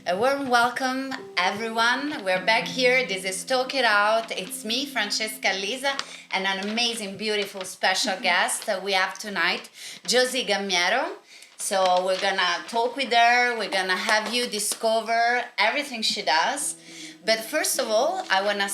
A warm welcome, everyone. We're back here. This is Talk It Out. It's me, Francesca Lisa, and an amazing, beautiful, special guest that we have tonight, Josie Gammiero. So we're gonna talk with her. We're gonna have you discover everything she does. But first of all, I wanna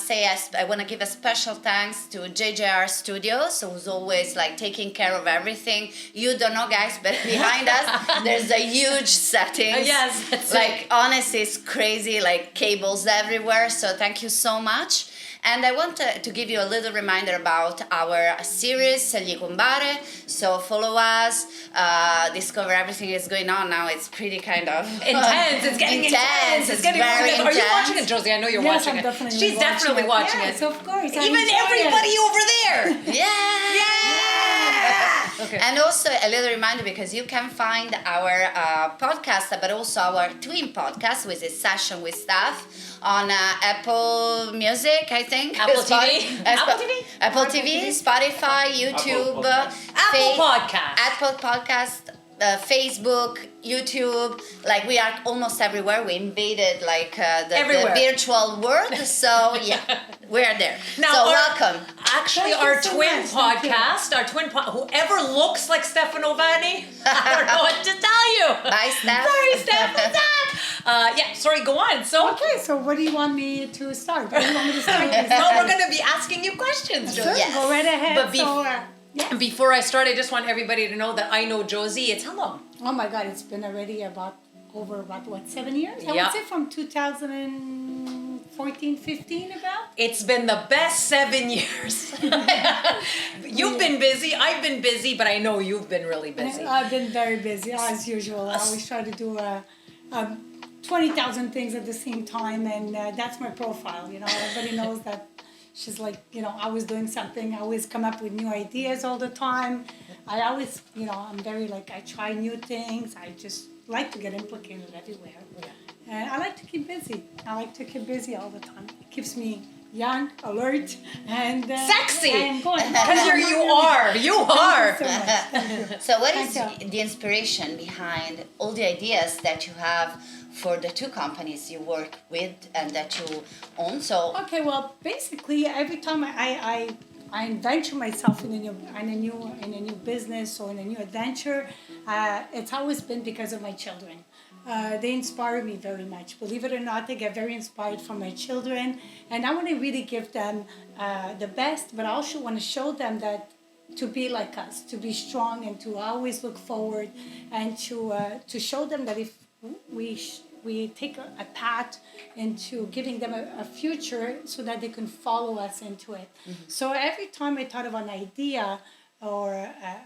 give a special thanks to JJR Studios, who's always like taking care of everything. You don't know, guys, but behind us there's a huge setting. Yes, that's like honestly, it's crazy, like cables everywhere. So thank you so much. And I want to give you a little reminder about our series, Segli Combare. So follow us, discover everything that's going on now. It's pretty kind of intense. It's getting intense. It's getting very intense. intense. Are you watching it, Josie? I know you're yes, watching I'm definitely it. She's definitely watching it. Yes, of course. Even everybody over there. Yeah. Okay. And also a little reminder, because you can find our podcast, but also our twin podcast, which is Session with Staff, on Apple Music, I think. Apple TV? Apple TV, Spotify, YouTube, Apple Podcast, Facebook, YouTube. Like we are almost everywhere. We invaded like the virtual world. So yeah, we're there. Now, so welcome. Actually, our twin podcast, whoever looks like Stefano Vanni, I don't know what to tell you. Bye, Steph. Sorry, Steph. What's that? Sorry, go on. So, okay, so what do you want me to start? What do you want me to start with? No, we're going to be asking you questions, Josie. Sure, Yes. go right ahead. But before I start, I just want everybody to know that I know Josie. It's how long? Oh my God, it's been already over 7 years? I Yeah. would say from 2014, 15 about. It's been the best 7 years. You've been busy, I've been busy, but I know you've been really busy. I've been very busy, as usual. I always try to do 20,000 things at the same time, and that's my profile. You know, everybody knows that. She's like, always doing something. I always come up with new ideas all the time. I always, I'm very like, I try new things. I just like to get implicated everywhere. Yeah. And I like to keep busy. I like to keep busy all the time. It keeps me young, alert, and sexy. And going. Because you are. You are. Thank you so much. Thank you. So what is Thank you. the inspiration behind all the ideas that you have for the two companies you work with and that you own? So Okay, well, basically, every time I venture myself in a new business or in a new adventure, it's always been because of my children. They inspire me very much. Believe it or not, I get very inspired from my children, and I want to really give them the best, but I also want to show them that to be like us, to be strong, and to always look forward, and to show them that if we take a path into giving them a future so that they can follow us into it. Mm-hmm. So every time I thought of an idea or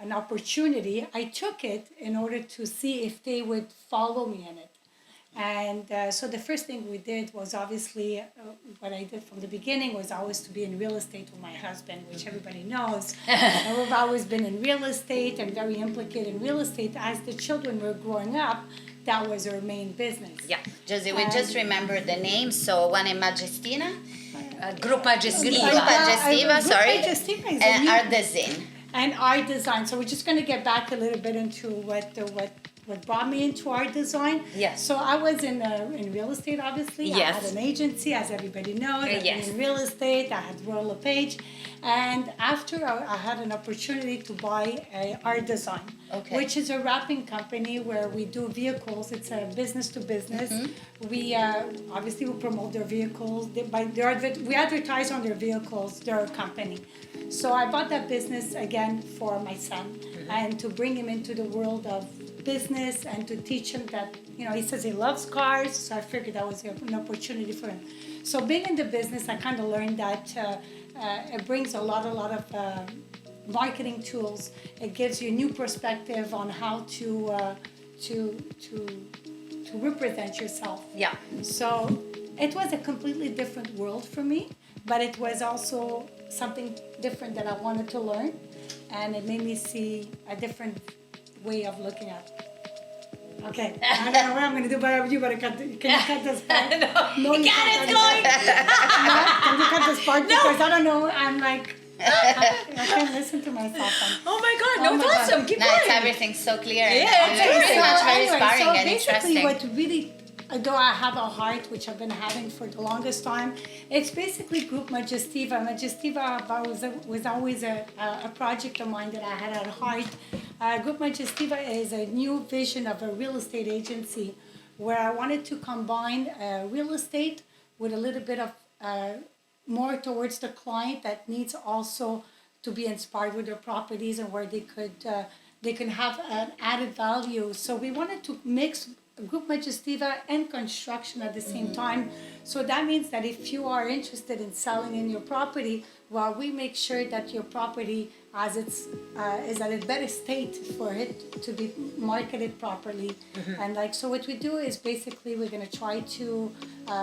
an opportunity, I took it in order to see if they would follow me in it. And so the first thing we did was obviously, what I did from the beginning was always to be in real estate with my husband, which everybody knows. And we've always been in real estate and very implicated in real estate. As the children were growing up, that was our main business. yeah, Josie, we just remember the name. So one in Majestina, Group Majestiva. Group Majestiva, sorry, Majestiva is and Art Design. and art design. So we're just going to get back a little bit into what brought me into art design. Yes. So I was in real estate, obviously. Yes. I had an agency, as everybody knows. I've Yes. been in real estate. I had Royal LePage. And after I had an opportunity to buy art design, which is a wrapping company where we do vehicles. It's a business to business. Mm-hmm. We obviously we promote their vehicles. We advertise on their vehicles, their company. So I bought that business again for my son, and to bring him into the world of business and to teach him that, he says he loves cars, so I figured that was an opportunity for him. So being in the business, I kind of learned that it brings a lot of marketing tools. It gives you a new perspective on how to represent yourself. Yeah. So it was a completely different world for me, but it was also something different that I wanted to learn, and it made me see a different way of looking at it. Okay, I don't know what I'm going to do, but you better can you cut this part? No, you got it going. No, can you cut this part? Because I don't know, I'm like, I can't listen to myself. Oh my God, no, Oh it's my awesome. God. Keep No, going. it's everything so clear. Yeah, and very much very inspiring so and basically interesting. what really though I have a heart, which I've been having for the longest time, it's basically Group Majestiva. Majestiva was always a project of mine that I had at heart. Group Majestiva is a new vision of a real estate agency where I wanted to combine real estate with a little bit of more towards the client that needs also to be inspired with their properties and where they can have an added value. So we wanted to mix Group Majestiva and construction at the same time. So that means that if you are interested in selling in your property, well, we make sure that your property is at a better state for it to be marketed properly. And so what we do is basically we're going to try to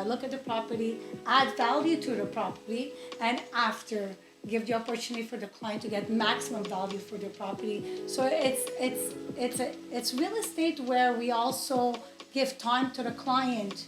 look at the property, add value to the property, and after give the opportunity for the client to get maximum value for their property. So it's real estate where we also give time to the client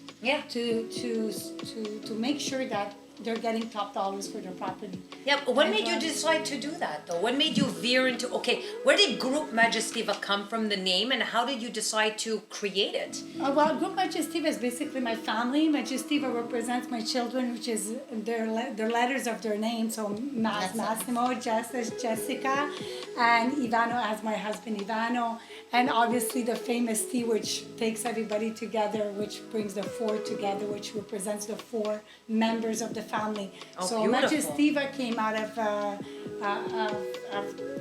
to make sure that they're getting top dollars for their property. Yeah, but what made you decide to do that though? What made you veer into, okay, where did Group Majestiva come from, the name, and how did you decide to create it? Well, Group Majestiva is basically my family. Majestiva represents my children, which is their letters of their name. So Massimo, Jessica, and Ivano as my husband Ivano. And obviously the famous T, which takes everybody together, which brings the four together, which represents the four members of the family. So beautiful. Majestiva came out of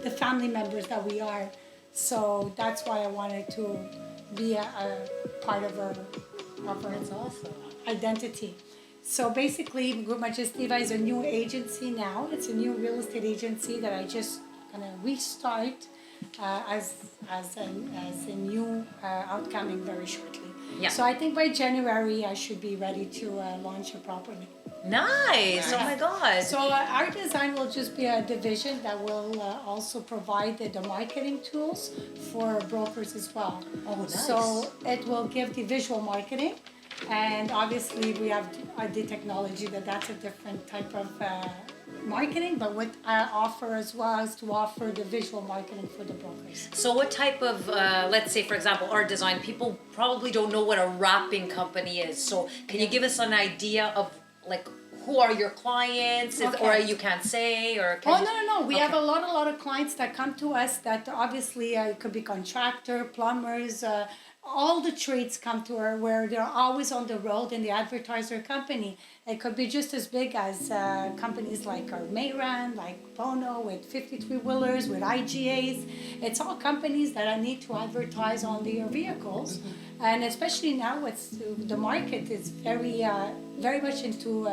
the family members that we are. So that's why I wanted to be a part of our identity. So basically, Group Majestiva is a new agency now. It's a new real estate agency that I just gonna restart as a new outcoming very shortly. Yeah. So I think by January I should be ready to launch it properly. Nice! Oh my God! So our design will just be a division that will also provide the marketing tools for brokers as well. Oh, nice. So it will give the visual marketing, and obviously we have the technology that's a different type of marketing, but what I offer as well is to offer the visual marketing for the brokers. So what type of, let's say for example, art design, people probably don't know what a wrapping company is. So can you give us an idea of like, who are your clients, or you can't say, or can No. We have a lot of clients that come to us that obviously it could be contractor, plumbers, all the trades come to her where they're always on the road and they advertise their company. It could be just as big as companies like Mayran, like Bono with 53-wheelers, with IGAs. It's all companies that I need to advertise on their vehicles. And especially now, the market is very much into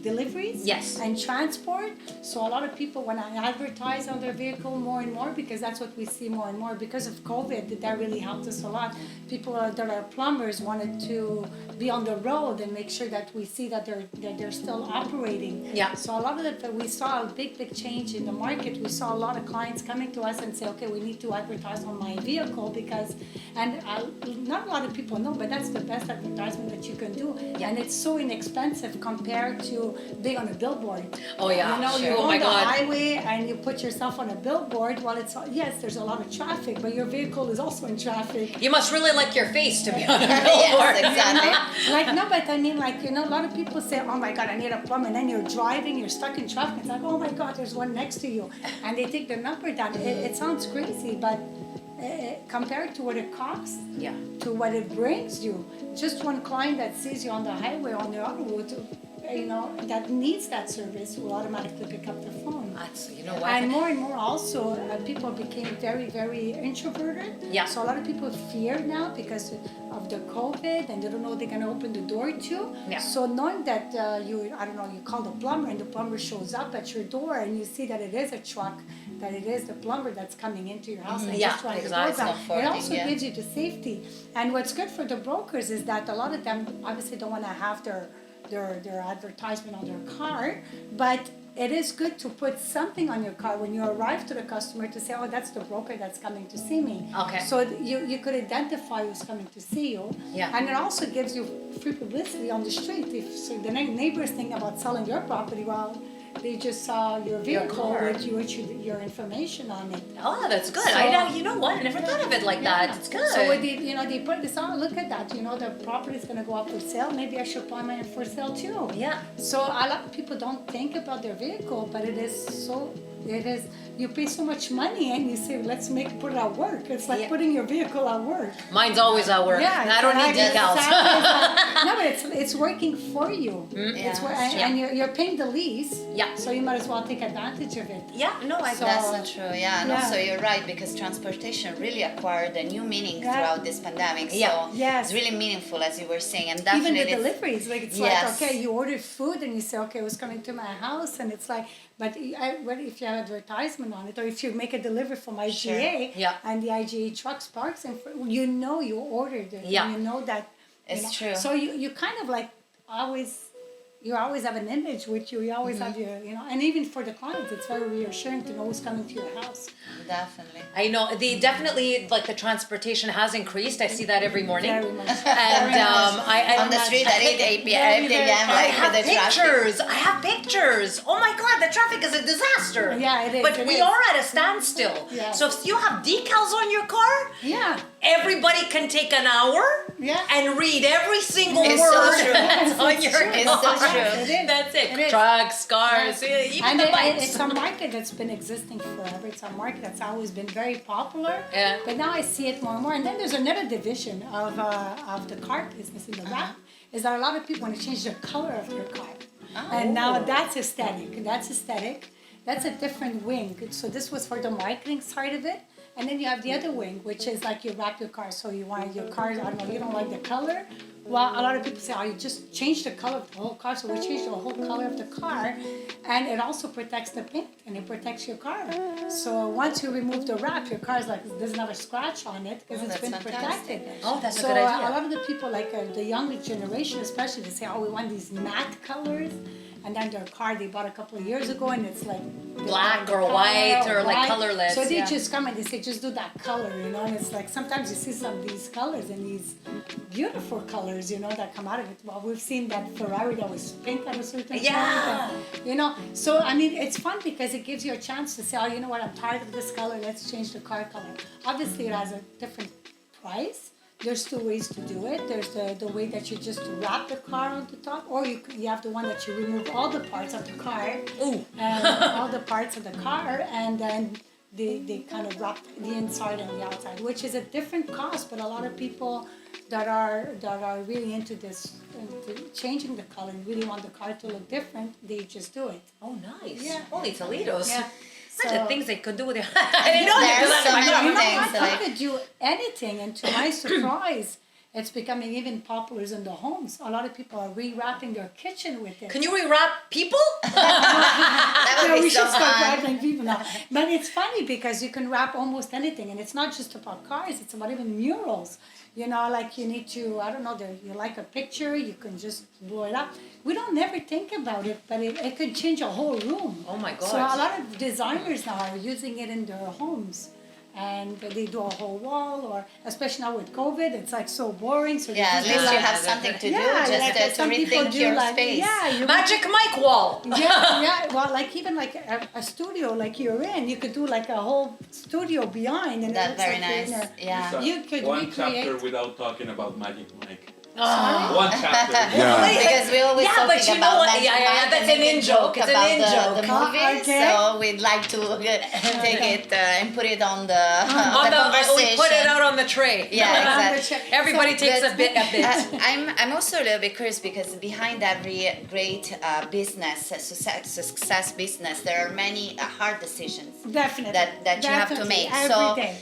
deliveries and transport. So a lot of people, when I advertise on their vehicle more and more, because that's what we see more and more, because of COVID, that really helped us a lot. People that are plumbers wanted to be on the road and make sure that we see that they're still operating. Yeah. So a lot of it, we saw a big change in the market. We saw a lot of clients coming to us and say, okay, we need to advertise on my vehicle because, and not a lot of people know, but that's the best advertisement that you can do. And it's so inexpensive compared to being on a billboard. Oh yeah, you know, sure. you go Oh my on the God. highway and you put yourself on a billboard. Well, yes, there's a lot of traffic, but your vehicle is also in traffic. You must really like your face to be on a billboard. Yes, exactly. Like, no, but I mean, like, you know, a lot of people say, oh my God, I need a plumber. And then you're driving, you're stuck in traffic. It's like, oh my God, there's one next to you. And they take the number down. It sounds crazy, but compared to what it costs, to what it brings you, just one client that sees you on the highway, on the road, you know, that needs that service will automatically pick up the phone. That's, you know what? And more also, people became very introverted. Yeah. So a lot of people fear now because of the COVID and they don't know they're going to open the door to. Yeah. So knowing that you call the plumber and the plumber shows up at your door and you see that it is a truck, that it is the plumber that's coming into your house and just trying to close out. It also gives you the safety. And what's good for the brokers is that a lot of them obviously don't want to have their advertisement on their car, but it is good to put something on your car when you arrive to the customer to say, oh, that's the broker that's coming to see me. Okay. So you could identify who's coming to see you. Yeah. And it also gives you free publicity on the street. If so the neighbors think about selling your property, well, They just saw your vehicle car. with your information on it. Oh, that's good. So- You know what? I never thought of it like that. It's good. So what they put this on. Look at that. The property's gonna go up for sale. Maybe I should put mine for sale too. Yeah. So a lot of people don't think about their vehicle, but it is. You pay so much money and you say, let's put it at work. It's like Yeah. putting your vehicle at work. Mine's always at work. Yeah, I don't need decals. No, but it's working for you. It's Yeah. and you're paying the lease. Yeah. So you might as well take advantage of it. Yeah, no, I So- That's not true. Yeah, and Yeah. also you're right because transportation really acquired a new meaning Yeah. throughout this pandemic. So Yeah. Yes. it's really meaningful, as you were saying, and Even definitely the deliveries, like it's like, Yes. okay, you order food and you say, okay, it was coming to my house, and it's like, but if you have advertisement on it, or if you make a delivery from IGA, Yeah. and the IGA trucks parks, and you ordered it, Yeah. and you know that. It's true. So you kind of like you always have an image with you. You always have your, and even for the clients, it's very reassuring to know who's coming to your house. definitely. I know they definitely like the transportation has increased. I see that every morning. Very much. And I On the street at 8 Very, p.m. very I like have with the traffic. pictures. I have pictures. Oh my God, the traffic is a disaster. Yeah, it is, But it we is. are at a standstill. Yeah. So if you have decals on your car, Yeah. everybody can take an hour Yeah. and read every single It's so word true. that's on It's your true. It's so car. true. It is. That's it. It is. Trucks, cars, even And the bikes. it's a market that's been existing forever. It's a market that's always been very popular. Yeah. But now I see it more and more. And then there's another division of the car business in the wrap is that a lot of people want to change the color of their car. And now that's aesthetic. That's a different wing. So this was for the marketing side of it. And then you have the other wing, which is like you wrap your car. So you want your car, I don't know, you don't like the color. Well, a lot of people say, oh, you just change the color of the whole car. So we changed the whole color of the car. And it also protects the paint and it protects your car. So once you remove the wrap, your car is like, doesn't have a scratch on it because it's that's been fantastic. protected. Oh, that's a So good idea. a lot of the people, like the younger generation especially, they say, oh, we want these matte colors. And then their car they bought a couple of years ago and it's like Black the or color white or like white. colorless, So they yeah. just come and they say, just do that color, And it's like sometimes you see some of these colors and these beautiful colors, that come out of it. Well, we've seen that Ferrari that was pink at a certain Yeah. point. And, so I mean, it's fun because it gives you a chance to say, oh, you know what, I'm tired of this color, let's change the car color. Obviously, it has a different price. There's two ways to do it. There's the way that you just wrap the car on the top, or you have the one that you remove all the parts of the car, Ooh. all the parts of the car, and then they kind of wrap the inside and the outside, which is a different cost. But a lot of people that are really into this, into changing the color, and really want the car to look different, they just do it. Oh, nice. Yeah. Holy Toledos. Yeah. Such So- the things they could do with it. I didn't know they There's could do that. so My many God. You know things, what? I like- could do anything, and to my surprise, it's becoming even popular in the homes. A lot of people are rewrapping their kitchen with it. Can you rewrap people? That No, would we be so should start fun. wrapping people now. But it's funny because you can wrap almost anything, and it's not just about cars. It's about even murals. Like you need to, I don't know, you like a picture, you can just blow it up. We don't never think about it, but it could change a whole room. Oh my So God. a lot of designers now are using it in their homes. And they do a whole wall, or especially now with COVID, it's like so boring. So they Yeah, at just do least you like- have something to do Yeah, just like to some people rethink do your like, space. Yeah, you Magic Mike wall. yeah. Well, like even like a studio like you're in, you could do like a whole studio behind, and it That's looks very like you're in nice. a- Yeah. So, You could one recreate- chapter without talking about Magic Mike. Oh. One chapter. Yeah. Because we always Yeah, talking but you know about what? Magic Yeah, yeah, Mike that's and an making in-joke. It's an about in-joke. the movie, Okay. so we'd like to take it and put it on the, On the the, conversation. we put it out on the tray. Yeah, exactly. Everybody So, takes but, a bit. I'm also a little bit curious because behind every great business, success business, there are many hard decisions Definitely. that you have to Definitely. make. Every So, day.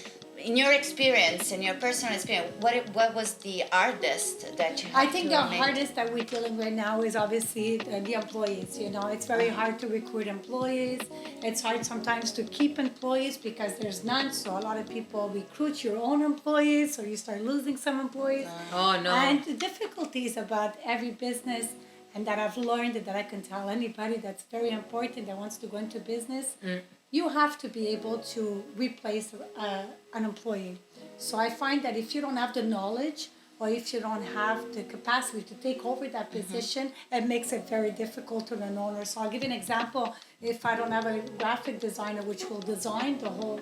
in your experience, in your personal experience, what was the hardest that you had I think to the make? hardest that we're dealing right now is obviously the employees. It's very hard to recruit employees. It's hard sometimes to keep employees because there's none. So a lot of people recruit your own employees, so you start losing some employees. Oh no. And the difficulties about every business, and that I've learned and that I can tell anybody that's very important that wants to go into business, you have to be able to replace an employee. So I find that if you don't have the knowledge or if you don't have the capacity to take over that position, it makes it very difficult to an owner. So I'll give you an example. If I don't have a graphic designer which will design the whole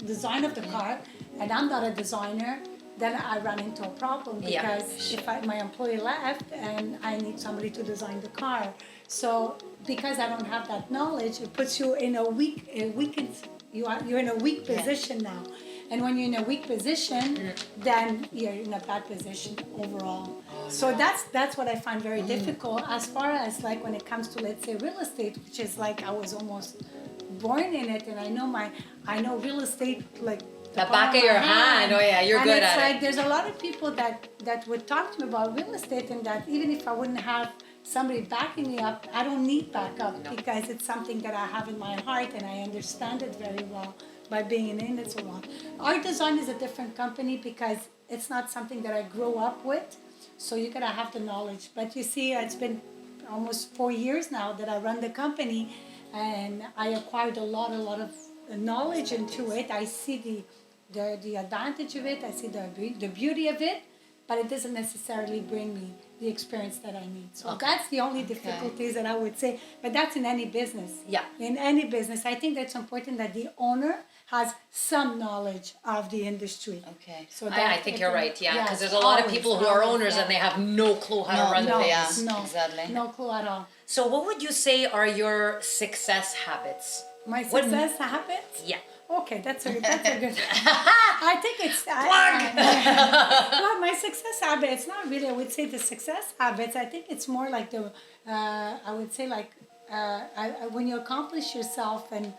design of the car, and I'm not a designer, then I run into a problem because if my employee left and I need somebody to design the car. So because I don't have that knowledge, it puts you in you're in a weak position now. And when you're in a weak position, then you're in a bad position overall. So that's what I find very difficult. As far as like when it comes to, let's say, real estate, which is like I was almost born in it, and I know real estate like the back of your hand. Oh yeah, you're good at it. And it's like there's a lot of people that would talk to me about real estate, and that even if I wouldn't have somebody backing me up, I don't need backup because it's something that I have in my heart and I understand it very well by being in it so long. Art Design is a different company because it's not something that I grew up with, so you gotta have the knowledge. But you see, it's been almost 4 years now that I run the company, and I acquired a lot of knowledge into it. I see the advantage of it, I see the beauty of it, but it doesn't necessarily bring me the experience that I need. So that's the only difficulties that I would say, but that's in any business. Yeah. In any business, I think that's important that the owner has some knowledge of the industry. Okay. So I think you're right, because yes, there's a lot of always, people who are always, owners and they have no clue how to run the business. Exactly. No clue at all. So what would you say are your success habits? My success habits? Yeah. Okay, that's a good. I think it's well, my success habit. It's not really. I would say the success habits. I think it's more like the. I would say like when you accomplish yourself and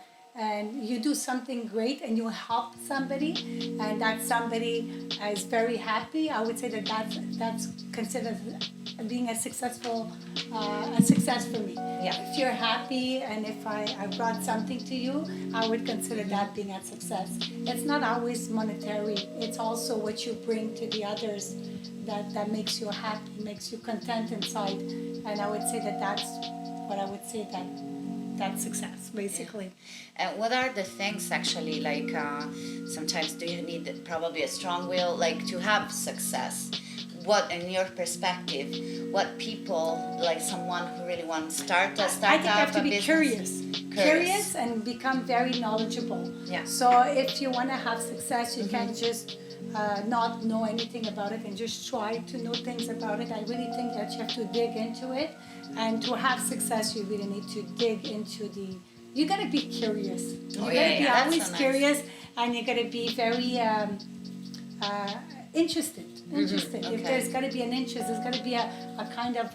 you do something great and you help somebody and that somebody is very happy. I would say that's considered being a success for me. Yeah. If you're happy and if I brought something to you, I would consider that being a success. It's not always monetary. It's also what you bring to the others that makes you happy, makes you content inside. And I would say that's what I would say that's success, basically. And what are the things actually, like sometimes do you need probably a strong will, like to have success? What, in your perspective, what people, like someone who really wants to start I think you have to be business? curious and become very knowledgeable. Yeah. So if you want to have success, you can't just not know anything about it and just try to know things about it. I really think that you have to dig into it, and to have success, you really need to dig into you gotta be curious. You gotta be always curious, and you gotta be very interested. If there's got to be an interest, there's got to be a kind of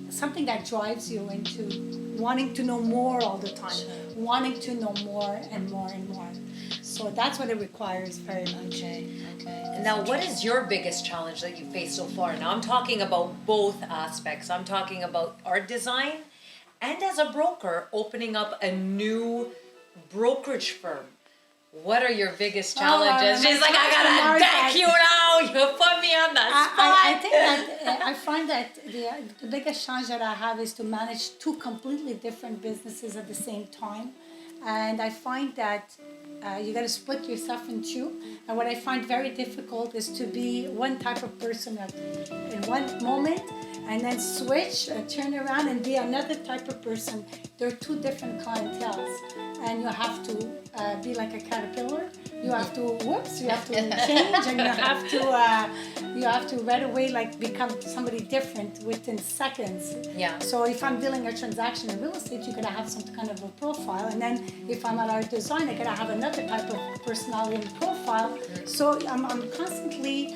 something that drives you into wanting to know more all the time, wanting to know more and more and more. So that's what it requires very much. Okay. And now, what is your biggest challenge that you faced so far? Now, I'm talking about both aspects. I'm talking about art design and as a broker, opening up a new brokerage firm. What are your biggest challenges? She's like, I gotta deck you now. You put me on that spot. I think that I find that the biggest challenge that I have is to manage two completely different businesses at the same time, and I find that you got to split yourself in two. And what I find very difficult is to be one type of person in one moment, and then switch, turn around, and be another type of person. There are two different clienteles, and you have to be like a caterpillar. You have to you have to change, and you have to right away like become somebody different within seconds. Yeah. So if I'm dealing a transaction in real estate, you gotta have some kind of a profile, and then if I'm at art design, I gotta have another type of personality and profile. So I'm constantly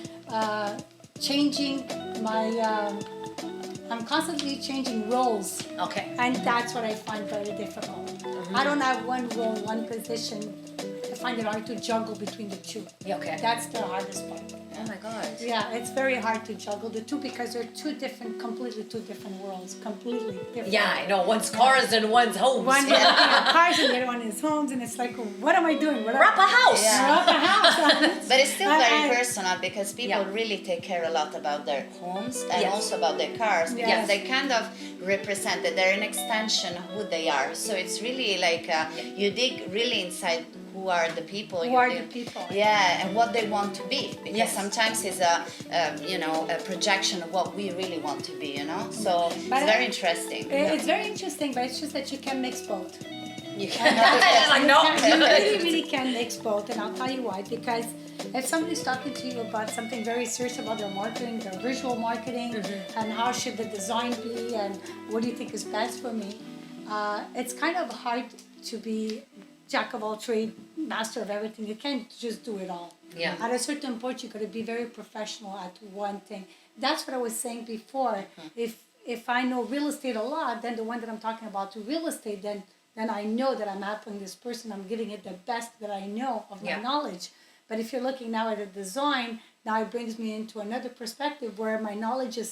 changing my. I'm constantly changing roles. Okay. And that's what I find very difficult. I don't have one role, one position. I find it hard to juggle between the two. Yeah, okay. That's the hardest part. Oh my God. Yeah, it's very hard to juggle the two because they're completely two different worlds. Completely different. Yeah, I know. One's cars and one's homes. One is cars and the other one is homes, and it's like, what am I doing? Wrap a house. Wrap a house. But it's still very personal because people Yeah. really take care a lot about their homes and Yes. also about their cars because Yes. they kind of represent that they're an extension of who they are. So it's really like you dig really inside who are the people. Who you're are the dealing- people? Yeah, and what they want to be. Because Yes. sometimes it's a projection of what we really want to be. So But it's very interesting. It's very interesting, but it's just that you can mix both. You can. She's like, no. You really, really can mix both, and I'll tell you why. Because if somebody's talking to you about something very serious about their marketing, their visual marketing, and how should the design be, and what do you think is best for me, it's kind of hard to be jack of all trades, master of everything. You can't just do it all. Yeah. At a certain point, you got to be very professional at one thing. That's what I was saying before. If I know real estate a lot, then the one that I'm talking about to real estate, then I know that I'm helping this person. I'm giving it the best that I know of my Yeah. knowledge. But if you're looking now at a design, now it brings me into another perspective where my knowledge is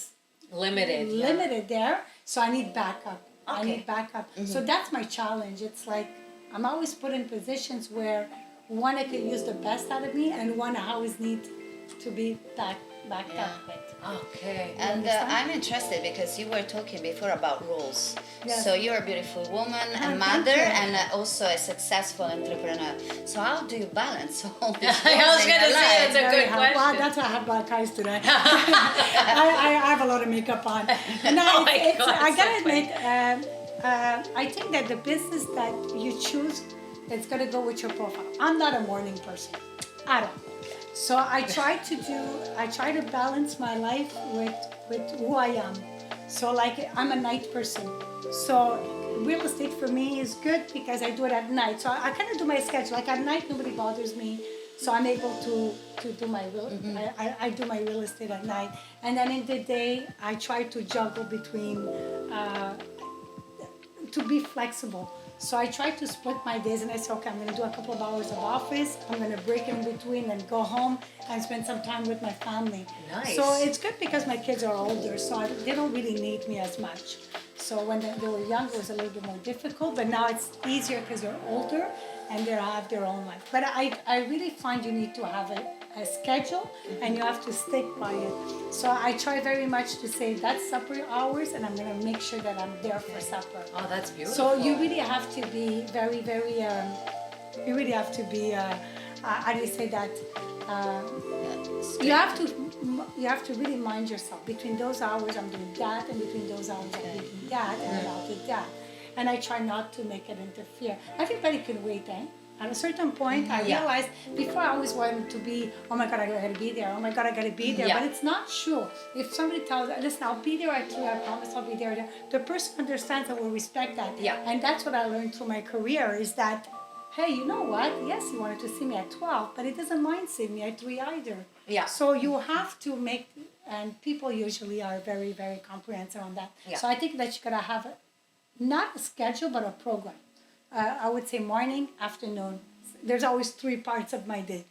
Limited. there. So I need backup. I Okay. need backup. So that's my challenge. It's like I'm always put in positions where one I can use the best out of me, and one I always need to be backed Yeah. up with. Okay. And understand? I'm interested because you were talking before about roles. Yes. So you're a beautiful woman, a thank mother, you. and also a successful entrepreneur. So how do you balance all these I roles was in gonna your say, life? it's a Very good hard. Well, question. that's why I have black eyes today. I have a lot of makeup on. No, Oh my it's, God, I so gotta funny. admit, I think that the business that you choose, it's gonna go with your profile. I'm not a morning person at all. So I try to balance my life with who I am. So like I'm a night person. So real estate for me is good because I do it at night. So I kind of do my schedule. Like at night, nobody bothers me. So I'm able to do my real. I do my real estate at night, and then in the day I try to juggle between to be flexible. So I try to split my days, and I say, okay, I'm going to do a couple of hours of office. I'm going to break in between and go home and spend some time with my family. Nice. So it's good because my kids are older, so they don't really need me as much. So when they were younger, it was a little bit more difficult, but now it's easier because they're older and they have their own life. But I really find you need to have a schedule and you have to stick by it. So I try very much to say that's supper hours, and I'm going to make sure that I'm there for supper. Oh, that's beautiful. So you really have to be very, very, you really have to be, how do you say that? You have to really mind yourself. Between those hours I'm doing that, and between those hours I'm doing that, and then I'll do that. And I try not to make it interfere. Everybody can wait, eh? At a certain point, I Yeah. realized before I always wanted to be, oh my God, I gotta be there. Oh my God, I gotta be there. Yeah. But it's not true. If somebody tells, listen, I'll be there at 2, I promise I'll be there. The person understands and will respect that. Yeah. And that's what I learned through my career is that, hey, you know what? Yes, you wanted to see me at 12, but it doesn't mind seeing me at 3 either. Yeah. So you have to make, and people usually are very, very comprehensive on that. Yeah. So I think that you gotta have not a schedule, but a program. I would say morning, afternoon. There's always 3 parts of my day.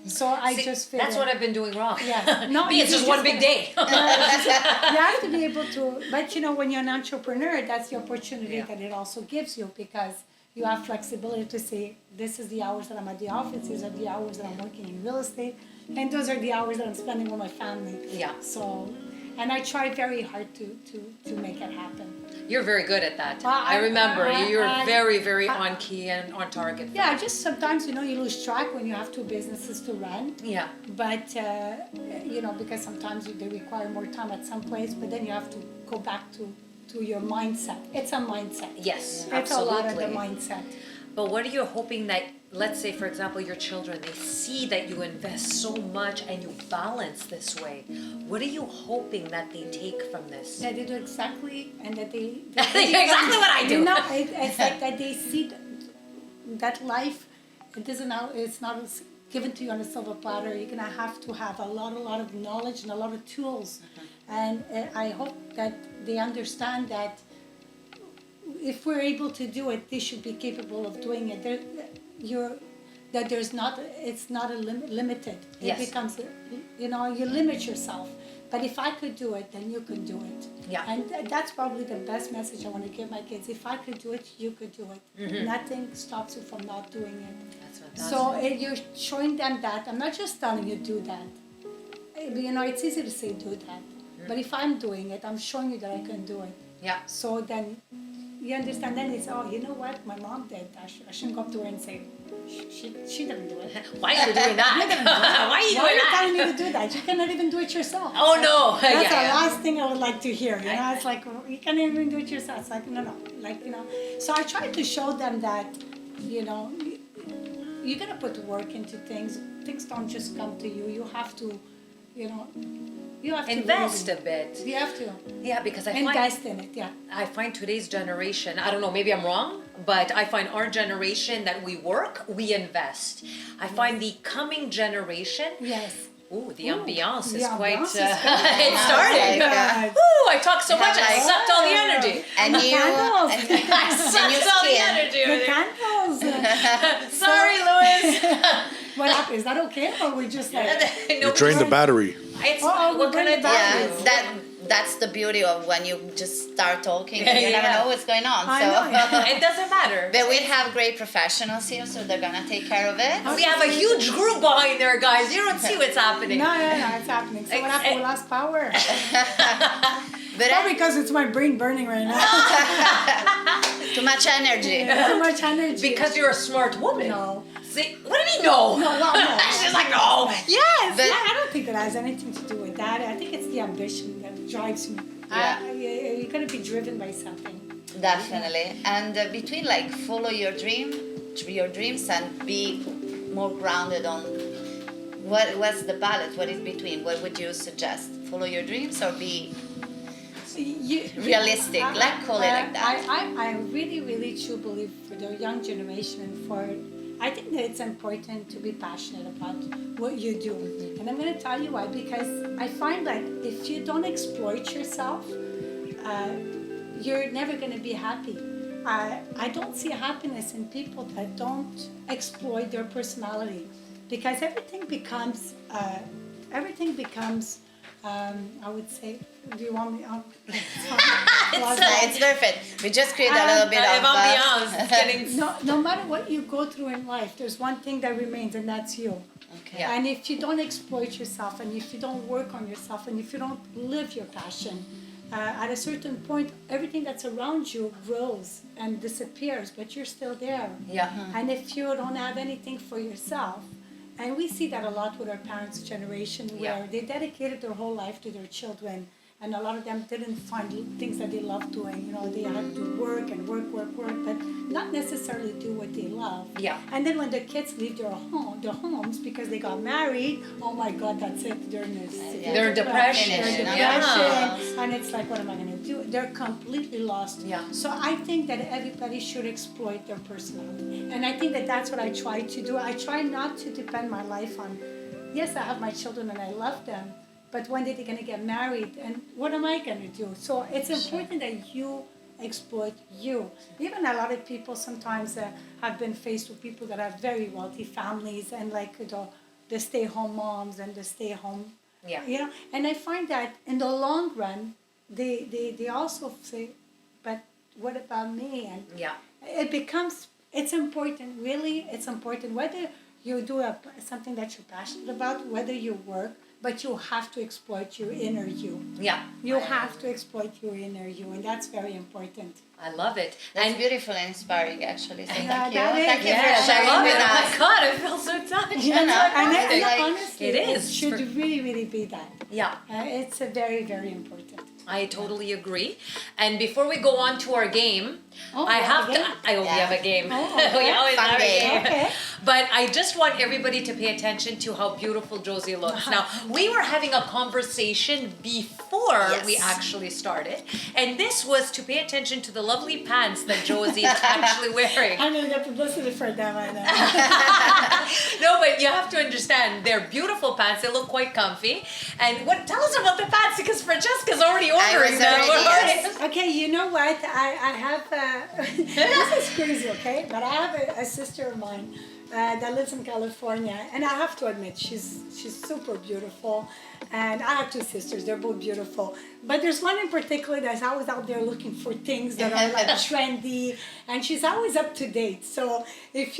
So I See, just fit that's in. what I've been doing wrong. Yeah. No, Me, it's you just one just big day. You have to be able to, but you know, when you're an entrepreneur, that's the opportunity Yeah. that it also gives you, because you have flexibility to say, this is the hours that I'm at the office, these are the hours that I'm working in real estate, and those are the hours that I'm spending with my family. Yeah. So, and I try very hard to make it happen. You're very good at that. Well, I remember you're I- very, very on key and on target. Yeah, just sometimes, you know, you lose track when you have 2 businesses to run. Yeah. But, you know, because sometimes they require more time at some place, but then you have to go back to your mindset. It's a mindset. Yes, It's absolutely. a lot of the mindset. But what are you hoping that, let's say, for example, your children, they see that you invest so much and you balance this way. What are you hoping that they take from this? That they do exactly, and that they Exactly what I do. You know, it's like that they see that life. It's not given to you on a silver platter. You're gonna have to have a lot of knowledge and a lot of tools, and I hope that they understand that if we're able to do it, they should be capable of doing it. It's not limited. Yes. It becomes, you know, you limit yourself. But if I could do it, then you can do it. Yeah. And that's probably the best message I want to give my kids. If I could do it, you could do it. Mm-hmm. Nothing stops you from not doing it. That's fantastic. So you're showing them that. I'm not just telling you do that. You know, it's easy to say do that. But if I'm doing it, I'm showing you that I can do it. Yeah. So then you understand, then it's, oh, you know what, my mom did. I shouldn't go up to her and say, She doesn't do it. Why are you doing that? Why are you Why are doing you that? telling me to do that? You cannot even do it yourself. Oh no! That's the yeah. last thing I would like to hear. You know, it's like you can't even do it yourself. It's like no, like So I try to show them that, you're gonna put work into things. Things don't just come to you. You have to, you have to Invest really, a bit. You have to Yeah, because I find invest in it. Yeah. I find today's generation, I don't know, maybe I'm wrong, but I find our generation that we work, we invest. I find the coming generation, Yes. ooh, the ambiance the is quite, ambiance is good. it started. Good. Ooh, I talk so much, I like- sucked all the energy. And The you, candles. I sucked all the skin. energy. The over there. candles. Sorry, Louis. What happened? Is that okay, or we just like? No, You drained the battery. It's, Oh, what we can I burned the tell batteries. you? that's the beauty of when you just start talking and you never Yeah. know what's going on. I So, know. It doesn't matter. but we have great professionals here, so they're gonna take care of it. We have a huge group behind there, guys. You don't see what's happening. No, it's happening. So what happened? We lost power. But Probably because it's my brain burning right now. too much energy. Too much energy. Because you're a smart woman. No. See, what do you mean no? No, well, no. She's like, no. Yes. But I don't think that has anything to do with that. I think it's the ambition that drives me. Yeah. You're gonna be driven by something. definitely. And between like follow your dreams, and be more grounded on what's the balance? What is between? What would you suggest? Follow your dreams or be realistic? Let's call it like that. I really, really do believe for the young generation and I think that it's important to be passionate about what you do. And I'm going to tell you why. Because I find that if you don't exploit yourself, you're never going to be happy. I don't see happiness in people that don't exploit their personality. Because everything becomes, I would say, do you want me? It's perfect. We just create a little bit of ambiance. It's getting No matter what you go through in life, there's one thing that remains, and that's you. Okay. Yeah. And if you don't exploit yourself, and if you don't work on yourself, and if you don't live your passion, at a certain point, everything that's around you grows and disappears, but you're still there. Yeah. And if you don't have anything for yourself, and we see that a lot with our parents' generation, where Yeah. they dedicated their whole life to their children, and a lot of them didn't find things that they loved doing. They had to work and work, but not necessarily do what they love. Yeah. And then when the kids leave their homes because they got married, oh my God, that's it. They're in this. They're in depression. They're in Yeah. depression, and it's like, what am I going to do? They're completely lost. Yeah. So I think that everybody should exploit their personality, and I think that that's what I try to do. I try not to depend my life on. Yes, I have my children and I love them, but when are they going to get married, and what am I going to do? So it's important that you exploit you. Even a lot of people sometimes have been faced with people that have very wealthy families and like the stay-home moms and the stay-home. Yeah. And I find that in the long run, they also say, but what about me? And Yeah. it's important, really, it's important whether you do something that you're passionate about, whether you work, but you have to exploit your inner you. Yeah. You have to exploit your inner you, and that's very important. I love it. That's beautiful and inspiring, actually. So thank you. that is, Thank you for Yes, I sharing love with it. Oh my us. God, I feel so touched. You know, And like, honestly, it is. should really, really be that. Yeah. It's very, very important. I totally agree. And before we go on to our game, Oh, I we have have a to. game? We have a game. Oh, okay. We always Fun have a game. game. Okay. But I just want everybody to pay attention to how beautiful Josie looks. Now, we were having a conversation before Yes. we actually started, and this was to pay attention to the lovely pants that Josie is actually wearing. I'm going to get publicity for them, I know. No, but you have to understand, they're beautiful pants. They look quite comfy. And tell us about the pants, because Francesca's already ordering was them. already, We're already- yes. Okay, you know what? I have, this is crazy, okay? But I have a sister of mine that lives in California, and I have to admit, she's super beautiful. And I have two sisters, they're both beautiful. But there's one in particular that's always out there looking for things that are like trendy, and she's always up to date. So if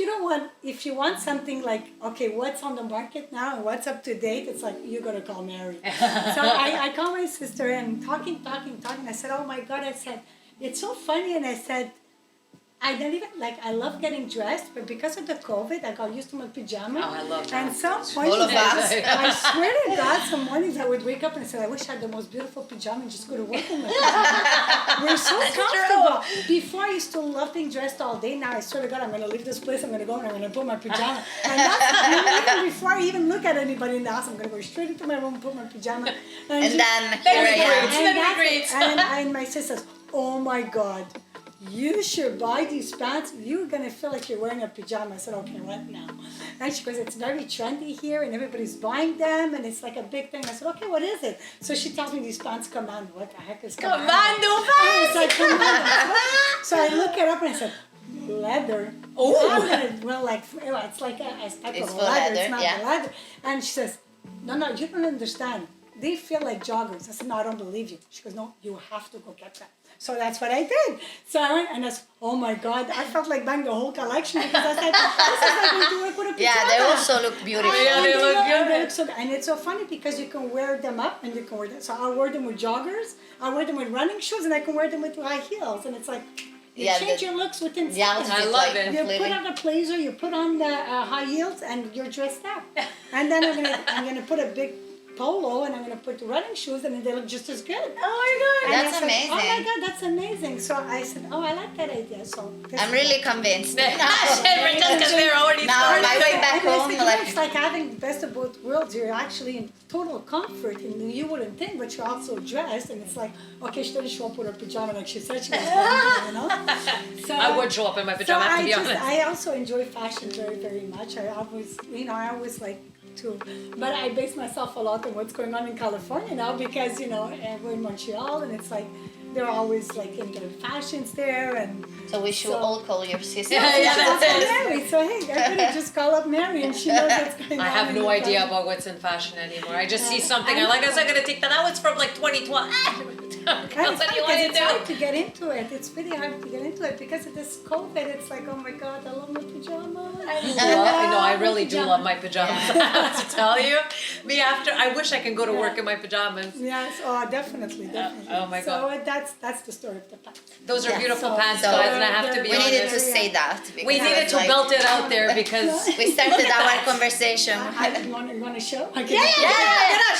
you want something like, okay, what's on the market now and what's up to date, it's like, you gotta call Mary. So I called my sister and talking. I said, oh my God, I said, it's so funny. And I said, I don't even like. I love getting dressed, but because of the COVID, I got used to my pajama. Oh, I love that. And some point, All of us. I swear to God, some mornings I would wake up and say, "I wish I had the most beautiful pajama and just go to work in my pajama." We're so comfortable. Before I used to love being dressed all day. Now I swear to God, I'm going to leave this place. I'm going to go and I'm going to put my pajama. And that's even before I even look at anybody in the house. I'm going to go straight into my room and put my pajama. And just- then here I am. and my sister says, "Oh my God, you should buy these pants. You're gonna feel like you're wearing a pajama." I said, "Okay, what now?" And she goes, "It's very trendy here, and everybody's buying them, and it's like a big thing." I said, "Okay, what is it?" So she tells me these pants commando. What the heck is commando? Commando And it's like commando. So I look it up and I said, "Leather." Oh. Well, it's like a type It's of for leather. leather, It's not yeah. the leather. And she says, "No, you don't understand. They feel like joggers." I said, "No, I don't believe you." She goes, "No, you have to go get that." So that's what I did. So I went and I said, "Oh my God," I felt like buying the whole collection because I said, "This is like going to work with a pajama." Yeah, they also look beautiful. Yeah, they look good. And they look so good. And it's so funny because you can wear them up and you can wear them. So I wear them with joggers, I wear them with running shoes, and I can wear them with high heels. And it's like, you Yeah, change the- your looks within The seconds. outfit, I love like, it. You put completely. on a blazer, you put on the high heels, and you're dressed up. And then I'm gonna put a big polo, and I'm gonna put the running shoes, and then they look just as good. Oh my God. And That's I said, "Oh my amazing. God, that's amazing!" So I said, "Oh, I like that idea." So this I'm is- really convinced. Francesca's there already Now, started. my way back And I home, said, like, it's like having the best of both worlds. You're actually in total comfort, and you wouldn't think, but you're also dressed, and it's like, okay, she didn't show up with her pajama like she said she was going to, you know. So I would show up in my pajama, so to be honest. I also enjoy fashion very, very much. I always like to, but I base myself a lot on what's going on in California now because we're in Montreal, and it's like they're always like in the fashions there, and so we should So- all call your sister. Yeah, that's it. Mary. So hey, everybody just call up Mary, and she knows what's going on. I have in no the idea fashion. about what's in fashion anymore. I just see something I like. I was like, I'm gonna take that. That was from like 2012. And What it's do funny you 'cause want it's to hard do? to get into it. It's really hard to get into it because of this COVID. It's like, oh my God, I love my pajamas. I really do love my pajamas. I have to tell you. Me after, I wish I can go to work in my pajamas. Yes, oh, definitely. oh my So God. that's the story of the pants. Those are Yeah. beautiful So- pants, so guys, and I have to be We honest. needed to say that. We because needed it's to like- belt it out there because. We started our conversation. You want to show? I can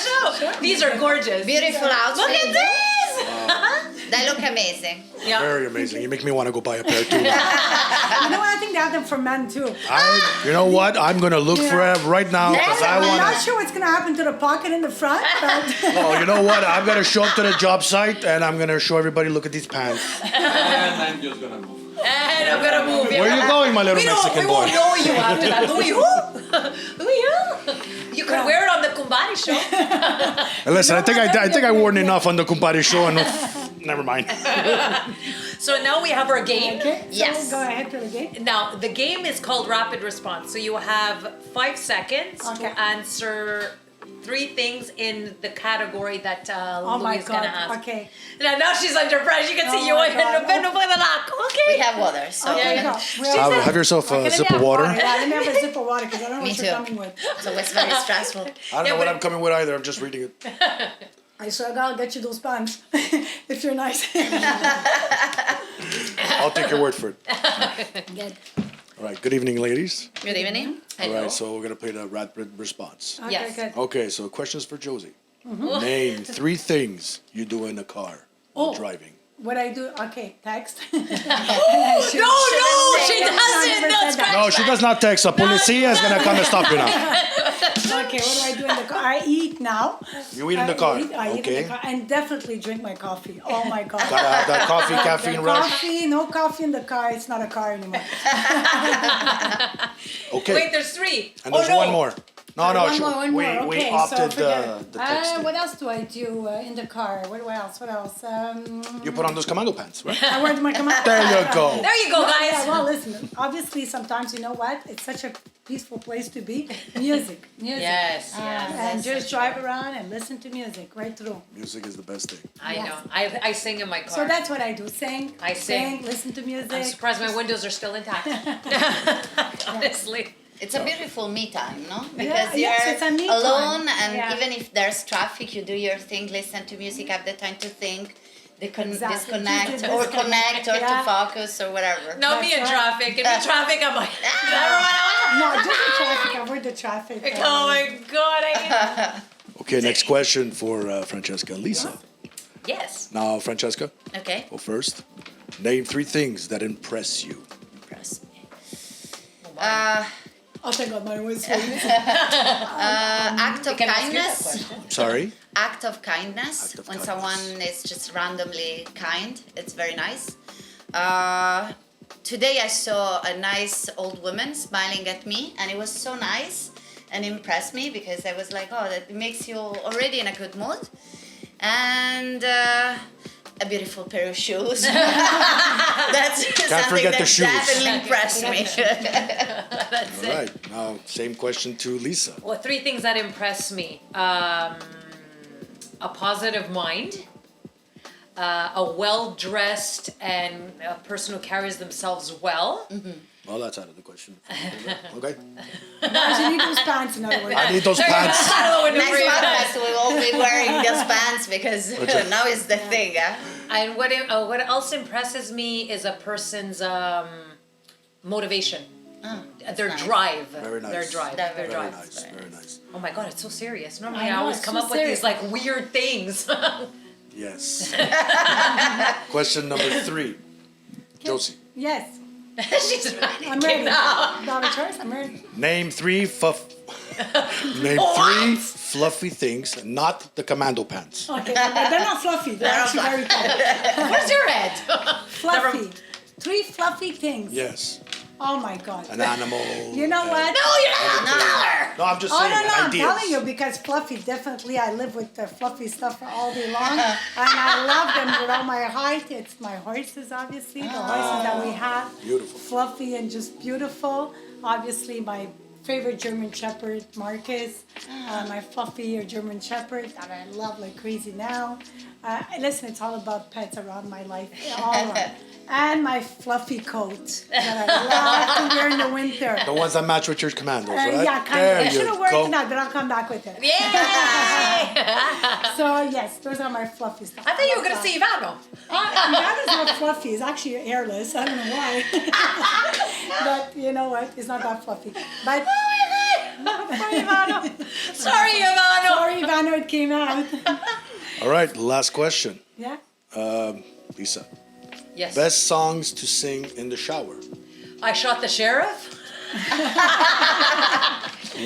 Show. These are gorgeous. Beautiful outfit. Look at this. They look amazing. Yeah. Very amazing. You make me want to go buy a pair too. You know what? I think they have them for men too. You know what? I'm gonna look for it right now because I I'm want not to. sure what's gonna happen to the pocket in the front, but Oh, you know what? I'm gonna show up to the job site and I'm gonna show everybody. Look at these pants. And I'm just gonna move. And I'm gonna move. Where are you going, my little We Mexican boy? won't know you after that. Who you? Who you? You could wear it on the Kumbari show. And listen, I think I wore it enough on the Kumpari show, and never mind. So now we have our game. okay. So Yes. go ahead to the game. Now the game is called Rapid Response. So you have 5 seconds Okay. to answer 3 things in the category that Oh Louis my is gonna God. ask. Okay. Now she's under pressure. You can see Oh you my in the God. bend over the lock. Okay. We have water, so Okay, Yeah. go. Salvo, have yourself Okay, a let me sip of have water. Yeah, let me have a sip of water because I don't know Me what you're too. coming with. so it's very stressful. I don't Yeah, know what but- I'm coming with either. I'm just reading it. I swear I'll get you those pants if you're nice. I'll take your word for it. Good. All right. Good evening, ladies. Good evening. All right. So we're gonna play the rapid response. Okay, Yes. good. Okay. So questions for Josie. Name 3 things you do in a car while Oh. driving. What I do? Okay, text. No, she doesn't. No, scratch No, she does not text. A policia is gonna come and stop you now. Okay, what do I do in the car? I eat now. You eat in the car. I eat in Okay. the car and definitely drink my coffee. Oh my God. Gotta have that coffee caffeine The rush. coffee, no coffee in the car. It's not a car anymore. Okay. Wait, there's 3. And there's one more. No, no. One more. we Okay, opted so forget the it. texting. What else do I do in the car? What else? What else? You put on those commando pants, right? I wear my command. There you go. There you go, guys. Yeah, well, listen. Obviously, sometimes you know what? It's such a peaceful place to be. Music. Yes, yes. And just drive around and listen to music right through. Music is the best thing. I Yes. know. I sing in my car. So that's what I do. Sing. I sing. Listen to music. I'm surprised my windows are still intact. Honestly. It's a beautiful me time, no? Because yes, you're it's a me time. alone, and Yeah. even if there's traffic, you do your thing, listen to music, have the time to think, Exactly. disconnect Just or disconnect. connect or Yeah. to focus or whatever. No, me in That's right. traffic. In traffic, I'm like, No, just the traffic. Avoid the traffic. oh my God, I Okay, next question for Francesca and Lisa. Yes. Now, Francesca, Okay. go first. Name 3 things that impress you. Impress me. Oh, thank God, mine was so easy. Act of Can I ask you that kindness. question? Sorry? Act of kindness. Act of When kindness. someone is just randomly kind, it's very nice. Today I saw a nice old woman smiling at me, and it was so nice and impressed me because I was like, oh, that makes you already in a good mood. And a beautiful pair of shoes. That's something forget that the shoes. definitely impressed me. That's All it. right. Now, same question to Lisa. Well, 3 things that impress me. A positive mind. A well-dressed and a person who carries themselves well. Well, that's out of the question. Okay. You need those pants, in other words. I need those pants. Next podcast we will be wearing those pants because now is the thing. And what else impresses me is a person's motivation, their nice. drive, Very nice. their drive, That's their very drive. Nice. Very nice. Oh my God, it's so serious. Normally I I know, always it's come so up with these serious. like weird things. Yes. Question number 3. Josie. Yes, She's ready. I'm ready. Not a choice, I'm ready. Name 3 Name 3 fluffy things, not the commando pants. Okay, but they're not fluffy. They're actually very fluffy. Where's your head? Fluffy. 3 fluffy things. Yes. Oh my God. An animal. You know what? No, you're not. No, I'm just Oh saying. no, I'm ideas. telling you because fluffy, definitely I live with the fluffy stuff all day long. And I love them with all my heart. It's my horses, obviously, the horses that we have. Beautiful. Fluffy and just beautiful. Obviously, my favorite German Shepherd, Marcus. My fluffy German Shepherd that I love like crazy now. Listen, it's all about pets around my life. All around. And my fluffy coat that I love to wear in the winter. The ones that match with your commandos, right? Yeah, kind there of. I should have you worn go. tonight, but I'll come back with it. Yay! So yes, those are my fluffy stuff. I thought you were gonna say Ivano. That is not fluffy. It's actually hairless. I don't know why. But you know what? It's not that fluffy. But Sorry, Ivano. Sorry, Ivano. sorry, Ivano, it came out. All right, last question. Yeah. Lisa. Yes. Best songs to sing in the shower. I shot the sheriff.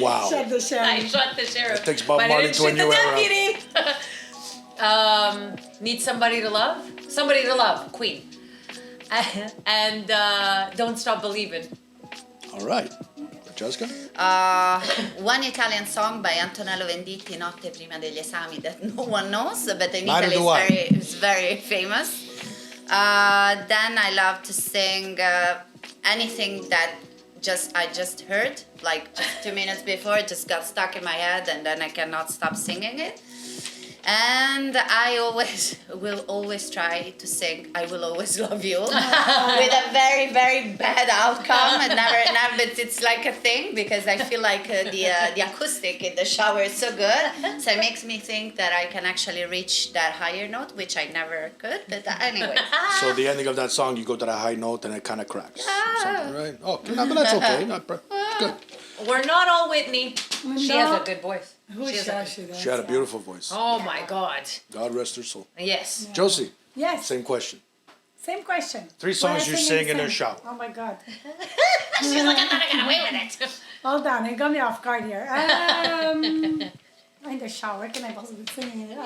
Wow. Shut the I sheriff. shot the sheriff. That takes Bob but I Marley didn't to a shoot the new era. deputy. Need somebody to love. Somebody to love. Queen. And don't stop believing. All right. Francesca? One Italian song by Antonello Venditti, Notte prima degli esami, that no one knows, but in Neither Italy do I. it's very famous. Then I love to sing anything that I just heard, like just 2 minutes before, it just got stuck in my head and then I cannot stop singing it. And I will always try to sing I Will Always Love You with a very, very bad outcome. And never, but it's like a thing because I feel like the acoustic in the shower is so good. So it makes me think that I can actually reach that higher note, which I never could. But anyway. So the ending of that song, you go to the high note and it kind of cracks. Something, right? Oh, no, but that's okay. Good. We're not all Whitney. She has a good voice. Who She is has a- She had a beautiful voice. Oh my God. God rest her soul. Yes. Josie, Yes. same question. Same question. 3 songs What I you sing sing in the the same? shower. Oh my God. She's like, I'm not gonna get away with it. Hold on, it got me off guard here. In the shower, what can I possibly sing in it?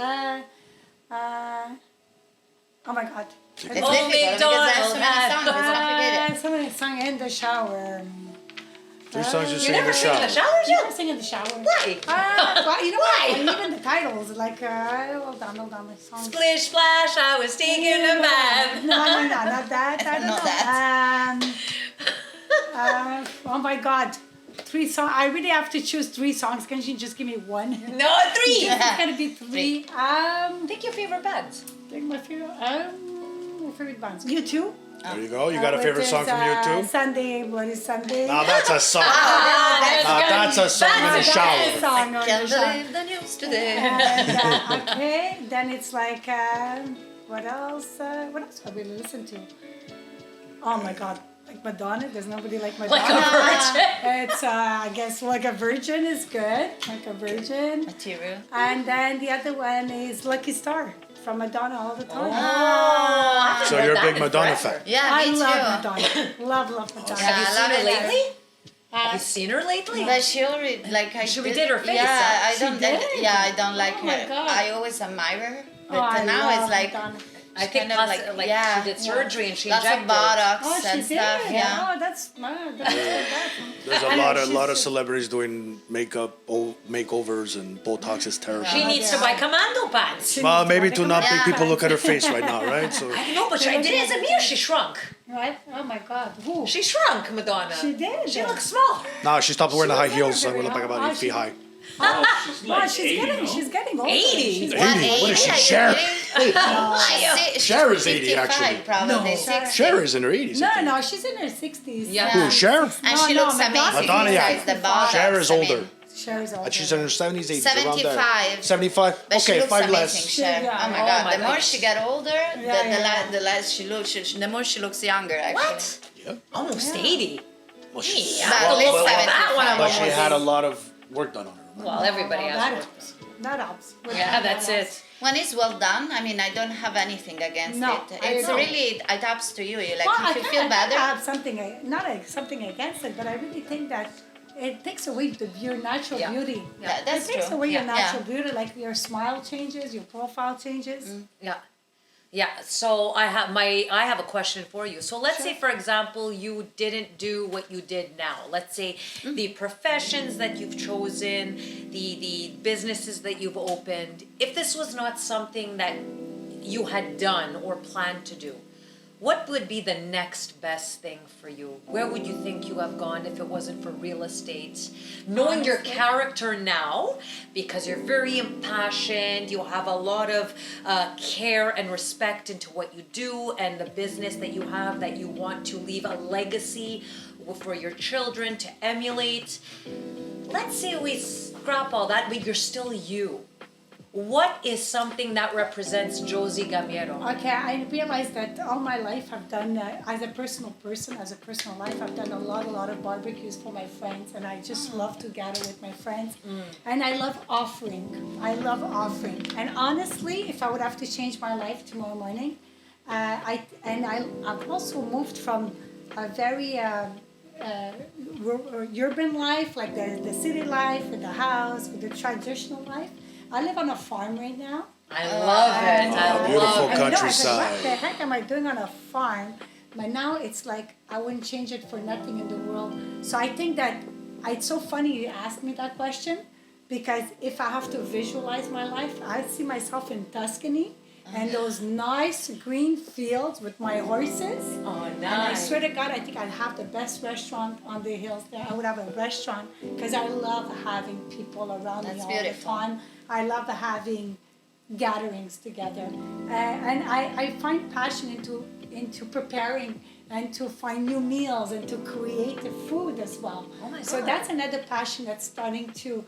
Oh my God. It's Oh, difficult because there's so many McDonald's. songs, it's complicated. Somebody sang in the shower. 3 songs you You sing in never the sing in the shower. shower, Yeah, I Joe? sing in the shower. Why? Well, you know Why? what? Even the titles, like, hold on, my song. Splish splash, I was taking a bath. No, not that. I don't Not know. Oh my God. 3 songs. I really have to choose 3 songs. Can you just give me one? No, 3. It's gonna be 3. Pick your favorite bands. Think my favorite bands. U2. There you go. You got a With favorite this, song from YouTube? Sunday, Bloody Sunday. Now that's a song. That's Now good. that's a song in the That's a shower. That's a song on Can't the shower. believe the news today. And, okay, then it's like What else? What else have we listened to? Oh my God, like Madonna. There's nobody like Madonna. Like a virgin. It's I guess Like a Virgin is good. Like a Virgin. Material. And then the other one is Lucky Star from Madonna all the time. Oh, So you're a big Madonna fan. Yeah, I me too. love Madonna. Love Madonna. have you I seen love her it. lately? Have you seen her lately? But she already like I She redid her face, Yeah, huh? I She don't. did? Yeah, I don't like Oh my her. God. I always admire her, but Oh, I now love it's like Madonna. I think kind of plus, like, like yeah. she did surgery and she lots of injected. Botox Oh, she and did. stuff. Yeah. Oh, that's There's I a know, lot of she's- celebrities doing makeup makeovers, and Botox is terrible. She needs to buy commando pants. Well, maybe to not Yeah. make people look at her face right now, right? So I know, but it isn't me. She shrunk. Right? Oh my God. Who? She shrunk, Madonna. She did. She looks small. now she stopped wearing the high was heels. never I would look like very about 8 feet high. high. Oh, she's Well, like she's 80, getting, no? she's getting older. 80? She's 80? What is she, Are you Cher? kidding? She's Cher is 80 55 actually. Probably No. 60. Cher is in her 80s. I No, think. no, she's in her 60s. Yeah. Who, Cher? And No, she no, looks Madonna. amazing. Madonna, yeah. besides the Botox, Cher is I mean. older. Cher's older. And she's in her 70s, 80s, around there. 75. 75? But she Okay, looks 5 amazing, less. Cher. Yeah. Oh my Oh God! my The more gosh. she get older, Yeah. the less she looks. The more she looks younger. Actually. What? Yeah. Almost 80. Well, she, Yeah, But well, at least well, that 75. one I'm but she almost had a 80. lot of work done on her. Well, everybody that has work. helps. That helps. Yeah, that's it. When it's well done, I mean, I don't have anything against No, it. I It's know. really it ups to you. You like Well, if you feel I better. have something, something against it, but I really think that it takes away your natural Yeah. beauty. Yeah, that's It takes true. away your Yeah. natural beauty, like your smile changes, your profile changes. Yeah. Yeah, so I have a question for you. So let's say, for example, you didn't do what you did now. Let's say the professions that you've chosen, the businesses that you've opened. If this was not something that you had done or planned to do, what would be the next best thing for you? Where would you think you have gone if it wasn't for real estate? Knowing your Honestly. character now, because you're very impassioned, you have a lot of care and respect into what you do and the business that you have, that you want to leave a legacy for your children to emulate. Let's say we scrap all that, but you're still you. What is something that represents Josie Gammiero? Okay, I realized that all my life I've done, as a personal person, as a personal life, I've done a lot of barbecues for my friends, and I just love to gather with my friends. And I love offering. I love offering. And honestly, if I would have to change my life tomorrow morning, I've also moved from a very urban life, like the city life, with the house, with the traditional life. I live on a farm right now. I love it. I beautiful love it. countryside. What the heck am I doing on a farm? But now it's like I wouldn't change it for nothing in the world. So I think that it's so funny you asked me that question, because if I have to visualize my life, I see myself in Tuscany and those nice green fields with my horses. Oh, And I nice. swear to God, I think I'd have the best restaurant on the hills there. I would have a restaurant because I love having people around me That's all beautiful. the time. I love having gatherings together. And I find passion into preparing and to find new meals and to create the food as well. Oh my So God. that's another passion that's starting to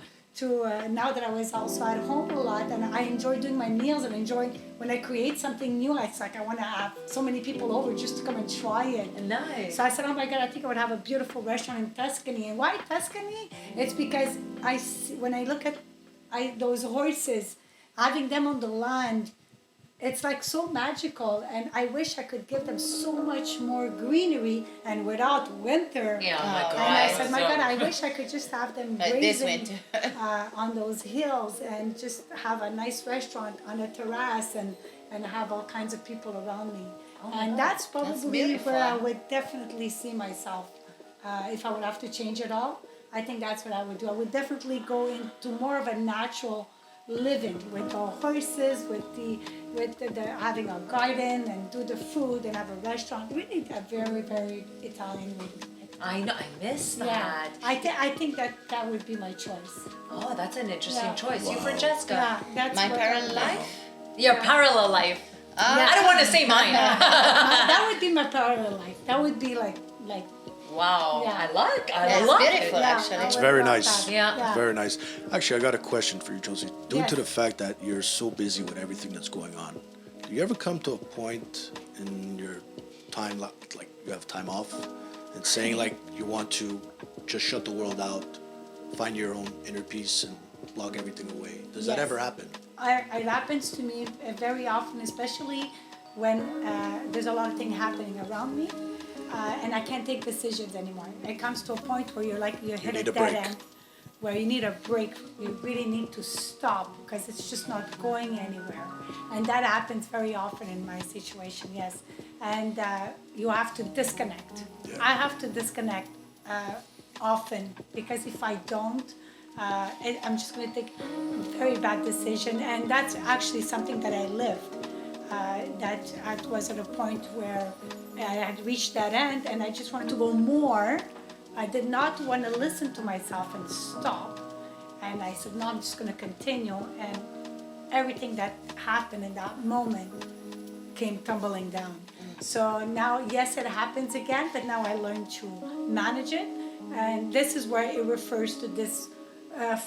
now that I was also at home a lot, and I enjoy doing my meals and enjoy when I create something new. It's like I want to have so many people over just to come and try it. Nice. So I said, oh my God, I think I would have a beautiful restaurant in Tuscany. And why Tuscany? It's because I see, when I look at those horses, having them on the land, it's like so magical. And I wish I could give them so much more greenery and without winter. Yeah, oh my God. And I said, my So- God, I wish I could just have them Like this grazing winter. on those hills and just have a nice restaurant on a terrace and have all kinds of people around me. And that's probably beautiful. where I would definitely see myself if I would have to change it all. I think that's what I would do. I would definitely go into more of a natural living with the horses, with the having a garden and do the food and have a restaurant. Really a very, very Italian way to do it. I know. I miss that. Yeah, I think that would be my choice. Oh, that's an interesting Yeah. choice. You, Francesca. Yeah, that's My what parallel I- life. Your parallel life. I don't want to say mine. That would be my parallel life. That would be like Wow. Yeah. I It's love beautiful, it. yeah, actually. I It's would very love nice. that. Yeah. Very nice. Actually, I got a question for you, Josie. Due Yes. to the fact that you're so busy with everything that's going on, you ever come to a point in your time, like you have time off, and saying like you want to just shut the world out, find your own inner peace, and log everything away? Does that Yes. ever happen? It happens to me very often, especially when there's a lot of things happening around me, and I can't take decisions anymore. It comes to a point where you're hit need a a dead break. end, where you need a break. You really need to stop because it's just not going anywhere, and that happens very often in my situation. Yes, and you have to disconnect. Yeah. I have to disconnect often because if I don't. I'm just going to take a very bad decision, and that's actually something that I lived. That I was at a point where I had reached that end, and I just wanted to go more. I did not want to listen to myself and stop, and I said, no, I'm just going to continue, and everything that happened in that moment came tumbling down. So now, yes, it happens again, but now I learned to manage it, and this is where it refers to this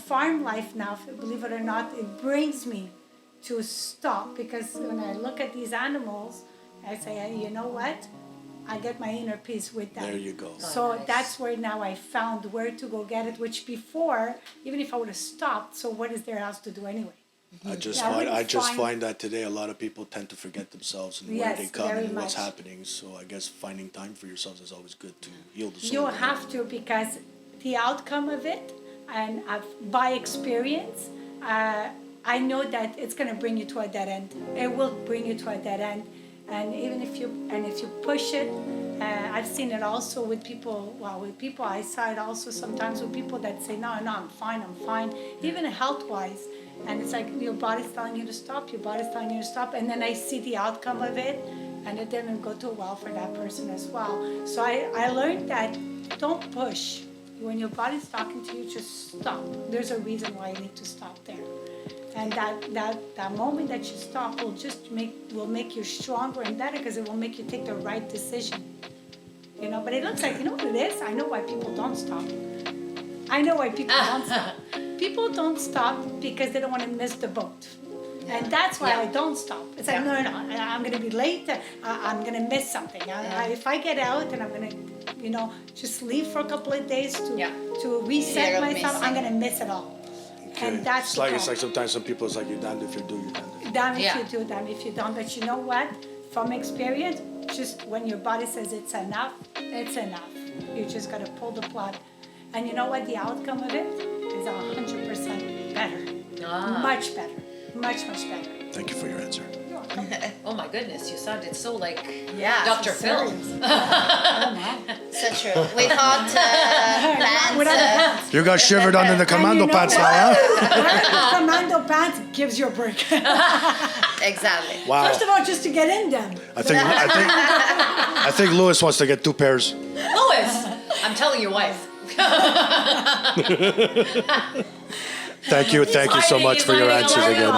farm life now. Believe it or not, it brings me to stop, because when I look at these animals, I say, hey, you know what? I get my inner peace with them. There you go. So nice. that's where now I found where to go get it, which before, even if I would have stopped, so what is there else to do anyway? I just Yeah, I find wouldn't find- that today a lot of people tend to forget themselves and where Yes, they come very and what's much. happening. So I guess finding time for yourselves is always good to heal the soul. You have to, because the outcome of it, and by experience, I know that it's going to bring you to a dead end. It will bring you to a dead end, and even if you push it, I've seen it also with people. Well, with people, I saw it also sometimes with people that say, no, I'm fine, even health-wise. And it's like your body's telling you to stop, and then I see the outcome of it, and it didn't go too well for that person as well. So I learned that don't push. When your body's talking to you, just stop. There's a reason why you need to stop there. And that moment that you stop will make you stronger and better, because it will make you take the right decision. But it looks like, you know what it is? I know why people don't stop. People don't stop because they don't want to miss the boat. And that's why I don't stop. It's like, no, I'm going to be late. I'm going to miss something. If I get out and I'm going to, just leave for a couple of days to reset Fear of myself, I'm missing. going to miss it all. And that's It's the like problem. sometimes some people, it's like you're damned if you do, you're damned if you Damn if Yeah. you do, damn if you don't. But you know what? From experience, just when your body says it's enough, it's enough. You just got to pull the plug. And you know what? The outcome of it is 100% better. Much better. Much, much better. Thank you for your answer. Oh my goodness, you sounded so like Yeah. Dr. Phil. So true. With hot pants. You got shivered under the commando know pants what? now, huh? Wearing commando pants gives you a break. Exactly. Wow. First of all, just to get in them. I think Louis wants to get 2 pairs. Lois, I'm telling your wife. Thank you so much for your answers again.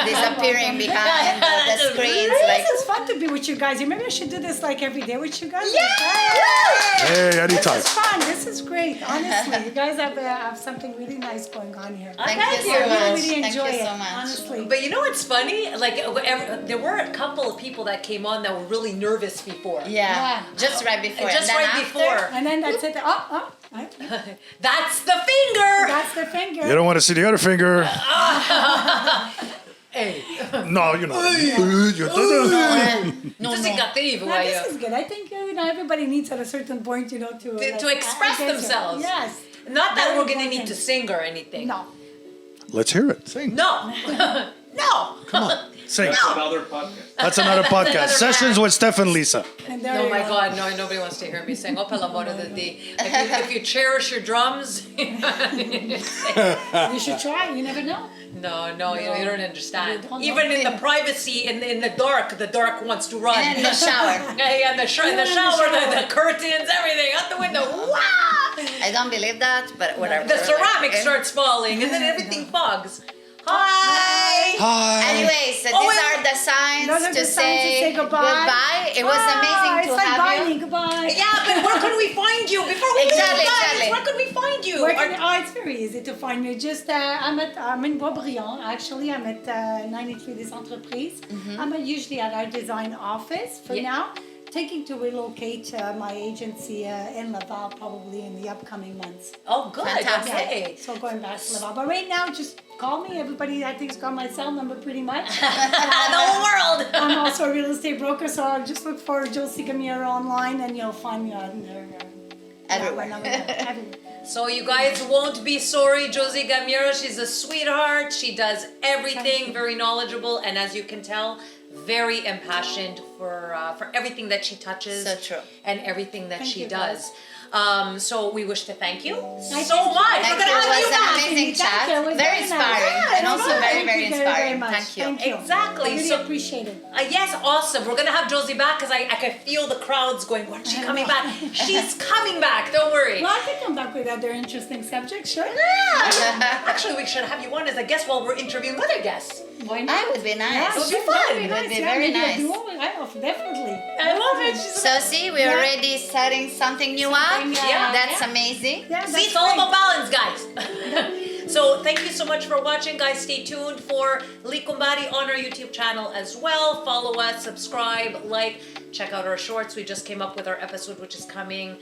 Disappearing behind the screens. Like, This is fun to be with you guys. Maybe I should do this like every day with you guys. Hey, anytime. This is fun. This is great. Honestly, you guys have something really nice going on here. thank you so I much. really Thank enjoy you it. so much. Honestly. But you know what's funny? Like there were a couple of people that came on that were really nervous before. Yeah. Just right before. Just And then right after, before. And then that's it. That's the finger. That's the finger. You don't want to see the other finger. Hey. No, you know. You did No, Just no. negative, No, this is good. I think everybody needs at a certain point, to to express I guess so. themselves. Yes. Not that Very we're gonna need important. to sing or anything. No. Let's hear it. Sing. No. No. Come on. Sing. Another podcast. That's another podcast. Another Sessions with Steph and Lisa. And there Oh you my go. God, no, nobody wants to hear me sing. Oh, per l'amor de Dio. If you cherish your drums, You should try. You never know. no, you don't understand. You don't Even know. in the privacy, in the dark wants to run. And in the shower. Yeah, in the shower, the curtains, everything out the window. Wow! I don't believe that, but whatever. The ceramic Like, starts falling, and then everything fogs. Hi. Hi. Anyways, so Oh, these and- are the signs Those are to the signs to say goodbye. It was amazing It's to like have bye, you. goodbye. Yeah, but we're can we find you? Before we Exactly, leave, guys, exactly. where could we find you? It's very easy to find me. Just I'm in Boisbriand. Actually, I'm at 93 des Entreprises. I'm usually at our design office for now. Thinking to relocate my agency in Laval probably in the upcoming months. Oh, good. Fantastic. Okay. So going back to Laval. But right now, just call me. Everybody, I think, has got my cell number pretty much. The whole world. I'm also a real estate broker, so I'll just look for Josie Gammiero online and you'll find me on there. Everywhere. Everywhere. So you guys won't be sorry, Josie Gammiero. She's a sweetheart. She does everything, very knowledgeable, and as you can tell, very impassioned for everything that she touches. So true. And everything that Thank she you, does. So we wish to thank you so thank you. much. Thank We're you. gonna It have you was an back. amazing Thank chat. you. It was Very very nice. inspiring. Yeah, And it also was. very, Thank very you inspiring. much. Thank you. Thank you. Exactly. I really So- appreciate it. Yes, awesome. We're gonna have Josie back because I can feel the crowds going, when's she coming back? She's coming back, don't worry. Well, I can come back with other interesting subjects, sure. Actually, we should have you on as a guest while we're interviewing other guests. Why not? That would be nice. It would be sure, fun. that'd It would be Yeah, very maybe a nice. duo. Definitely. I love it. She's So see, we're Yeah. already setting something new up. Something, yeah. That's yeah. amazing. Yeah, See, that's it's all great. about balance, guys. So thank you so much for watching, guys. Stay tuned for Likumbari on our YouTube channel as well. Follow us, subscribe, like, check out our shorts. We just came up with our episode, which is coming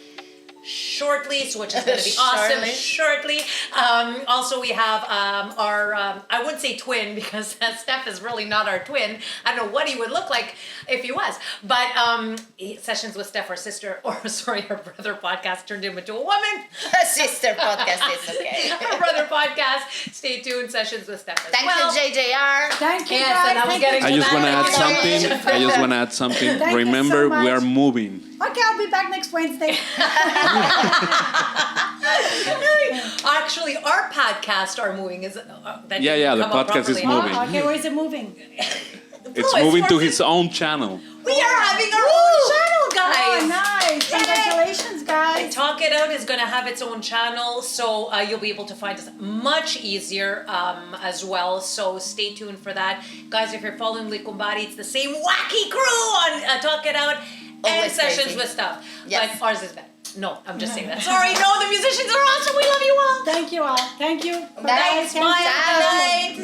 shortly, so which is going to be awesome. Shortly. Also, we have our I wouldn't say twin because Steph is really not our twin. I don't know what he would look like if he was, but Sessions with Steph, our sister, or sorry, her brother podcast turned him into a woman. Sister podcast is okay. Our brother podcast. Stay tuned. Sessions with Steph as Thank well. you, JJR. Thank you, Yes, guys. and I was Thank getting you. I just want to add Thank you. something. I just want to add something. Thank you Remember, so we are much. moving. Okay, I'll be back next Wednesday. Actually, our podcast are moving. Is that Yeah, didn't yeah, the come out podcast is properly. moving. Okay, where's it moving? It's No, moving to for- his own channel. We are having our own channel, guys. Oh, nice. Congratulations, guys. Talk It Out is going to have its own channel, so you'll be able to find us much easier as well. So stay tuned for that, guys. If you're following Likumbari, it's the same wacky crew on Talk It Out and Always Sessions crazy. with Stuff. Yes. But ours is better. No, I'm just saying that. Sorry, no, the musicians are awesome. We love you all. Thank you all. Thank you. Bye. Thank you. Bye. Bye.